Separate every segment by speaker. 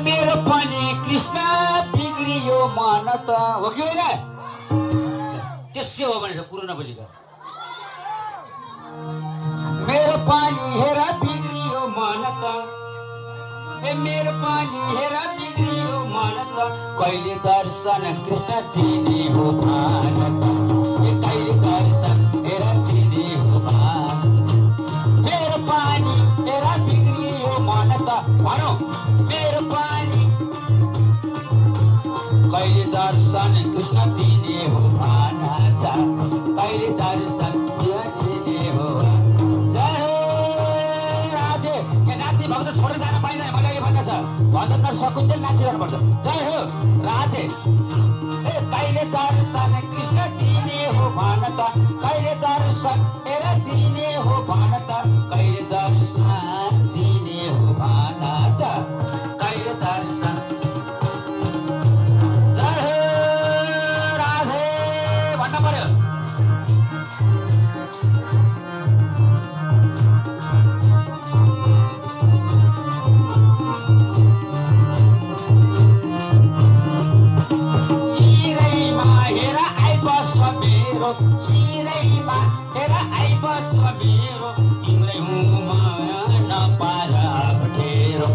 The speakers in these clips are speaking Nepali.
Speaker 1: मेरो पनि कृष्ण बिग्रियो मन त हो कि होइन त्यसै हो भने कुरो नबुझेको मेरो पानी हेर बिग्रियो मन त मेरो पानी हेर बिग्रियो मन त कहिले दर्शन कृष्ण दिने हो भान त कहिले दर्शन हेर दिने हो भान मेरो पानी हेर बिग्रियो मन त भनौ मेरो पानी कहिले दर्शन कृष्ण दिने हो भान त कहिले दर्शन दिने हो भक्त छोडेर जान पाइँदैन मैले अघि भन्दा छ भजन सकुन्जेल नाचिरहनु पर्छ जय हो राधे कहिले दर्शन कृष्ण दिने हो भन त कहिले दर्शन हेर दिने हो भन त कहिले दर्शन दिने हो भन त कहिले दर्शन जय हो राधे भन्न पर्यो चिरैमा हेर आइबस्छ मेरो तिम्रै हुमा नपार अप्ठेरो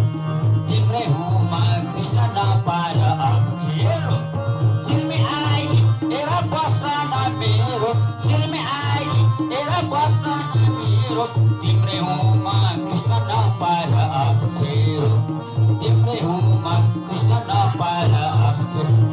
Speaker 1: तिम्रै हुमा कृष्ण नपार अप्ठेरो चिलमे आई हेर बस्छ न मेरो चिलमे आई हेर बस्छ न मेरो तिम्रै हुमा कृष्ण नपार अप्ठेरो तिम्रै हुमा कृष्ण नपार अप्ठेरो